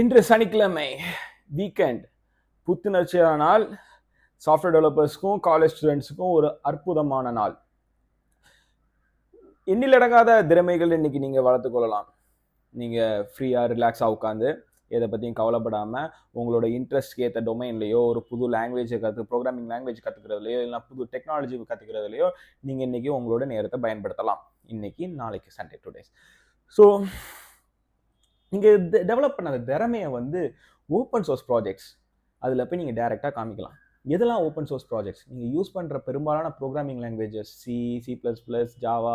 இன்று சனிக்கிழமை வீக்கெண்ட் புத்துணர்ச்சியான நாள். சாஃப்ட்வேர் டெவலப்பர்ஸ்க்கும் காலேஜ் ஸ்டூடெண்ட்ஸுக்கும் ஒரு அற்புதமான நாள். எண்ணிலடங்காத திறமைகள் இன்னைக்கு நீங்கள் வளர்த்துக்கொள்ளலாம். நீங்கள் ஃப்ரீயாக ரிலாக்ஸாக உட்காந்து எதை பற்றியும் கவலைப்படாமல் உங்களோட இன்ட்ரெஸ்ட்க்கு ஏற்ற டொமைன்லையோ ஒரு புது லாங்குவேஜை ப்ரோக்ராமிங் லாங்குவேஜ் கற்றுக்கிறதுலையோ இல்லைனா புது டெக்னாலஜி கற்றுக்கிறதுலையோ நீங்கள் இன்றைக்கி உங்களோட நேரத்தை பயன்படுத்தலாம். இன்னைக்கு நாளைக்கு சண்டே 2 days. ஸோ நீங்கள் டெவலப் பண்ண திறமையை ஓப்பன் சோர்ஸ் ப்ராஜெக்ட்ஸ் அதில் போய் நீங்கள் டைரெக்டாக காமிக்கலாம். எதெல்லாம் ஓப்பன் சோர்ஸ் ப்ராஜெக்ட்ஸ்? நீங்கள் யூஸ் பண்ணுற பெரும்பாலான ப்ரோக்ராமிங் லாங்குவேஜஸ் C++, ஜாவா,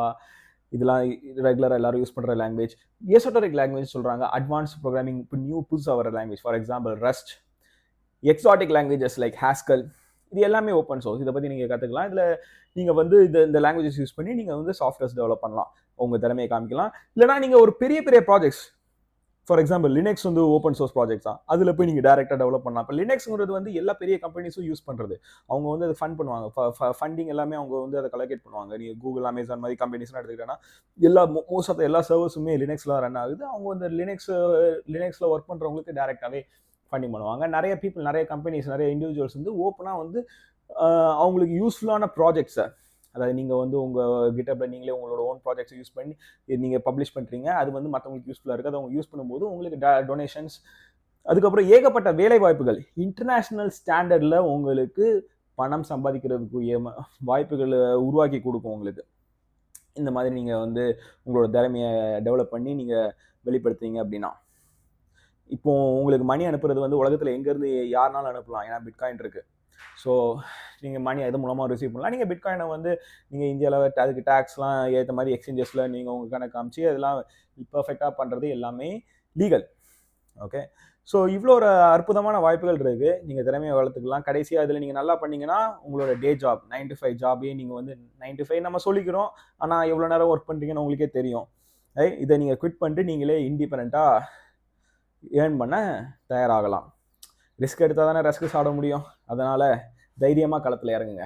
இதெல்லாம் ரெகுலராக எல்லாரும் யூஸ் பண்ணுற லாங்குவேஜ். எசோட்டரிக் லாங்குவேஜ் சொல்கிறாங்க. அட்வான்ஸ் ப்ரோக்ராமிங் இப்போ புதுசாக வர language, for example Rust. Exotic languages like Haskell, இது எல்லாமே ஓப்பன் சோர்ஸ். இதை பற்றி நீங்கள் கற்றுக்கலாம். இதில் நீங்கள் இந்த லாங்குவேஜஸ் யூஸ் பண்ணி நீங்கள் சாஃப்ட்வேர்ஸ் டெவலப் பண்ணலாம், உங்கள் திறமையை காமிக்கலாம். இல்லைனா நீங்கள் ஒரு பெரிய projects, for example Linux open source projects தான். அதில் போய் நீங்கள் டேரெக்டாக டெவலப் பண்ணலாம். இப்போ லினக்ஸ்ங்கிறது எல்லா பெரிய கம்பெனிஸும் யூஸ் பண்ணுறது. அவங்க அதை ஃபண்ட் பண்ணுவாங்க. ஃபண்டிங் எல்லாமே அவங்க அதை கலெக்ட் பண்ணுவாங்க. நீங்கள் கூகுள், அமேசான் மாதிரி கம்பெனிஸ்லாம் எடுத்துக்கிட்டேன்னா மோஸ்ட் ஆஃப் எல்லா சர்வர்ஸுமே லினக்ஸில் ரன் ஆகுது. அவங்க லினக்ஸில் ஒர்க் பண்ணுறவங்களுக்கு டேரெக்டாகவே ஃபண்டிங் பண்ணுவாங்க. நிறைய கம்பெனிஸ், நிறைய இண்டிவிஜுவல்ஸ் ஓப்பனாக அவங்களுக்கு யூஸ்ஃபுல்லான ப்ராஜெக்ட்ஸை, அதாவது நீங்கள் உங்கள் கிட்டப்பில் நீங்களே உங்களோட ஓன் ப்ராஜெக்ட்ஸ் யூஸ் பண்ணி நீங்கள் பப்ளிஷ் பண்ணுறீங்க. அது மற்றவங்களுக்கு யூஸ்ஃபுல்லாக இருக்குது. அதை அவங்க யூஸ் பண்ணும்போது உங்களுக்கு டொனேஷன்ஸ், அதுக்கப்புறம் ஏகப்பட்ட வேலை வாய்ப்புகள், இன்டர்நேஷ்னல் ஸ்டாண்டர்டில் உங்களுக்கு பணம் சம்பாதிக்கிறதுக்குரிய வாய்ப்புகளை உருவாக்கி கொடுக்கும் உங்களுக்கு. இந்த மாதிரி நீங்கள் உங்களோட திறமையை டெவலப் பண்ணி நீங்கள் வெளிப்படுத்துறீங்க அப்படின்னா, இப்போ உங்களுக்கு மணி அனுப்புறது உலகத்தில் எங்கேருந்து யாருனாலும் அனுப்பலாம். ஏன்னா பிட்காயின் இருக்குது. ஸோ நீங்கள் மணி எது மூலமாக ரிசீவ் பண்ணலாம். நீங்கள் பிட்காயினை நீங்கள் இந்தியாவில் அதுக்கு டேக்ஸ்லாம் ஏற்ற மாதிரி எக்ஸ்சேஞ்சஸில் நீங்கள் உங்கள் கணக்கு காமிச்சு அதெல்லாம் பர்ஃபெக்டாக பண்ணுறது எல்லாமே லீகல். ஓகே, ஸோ இவ்வளோ ஒரு அற்புதமான வாய்ப்புகள் இருக்குது. நீங்கள் திறமையை வளர்த்துக்கலாம். கடைசியாக இதில் நீங்கள் நல்லா பண்ணிங்கன்னா உங்களோட டே ஜாப் 9 to 5 ஜாபே நீங்கள் 9 to 5 நம்ம சொல்லிக்கிறோம். ஆனால் எவ்வளோ நேரம் ஒர்க் பண்ணுறீங்கன்னு உங்களுக்கே தெரியும். இதை நீங்கள் குவிட் பண்ணிட்டு நீங்களே இண்டிபெண்ட்டாக ஏர்ன் பண்ண தயாராகலாம். ரிஸ்க் எடுத்தால் தானே ரஸ்க்கு சாப்பிட முடியும். அதனால் தைரியமாக களத்தில் இறங்குங்க.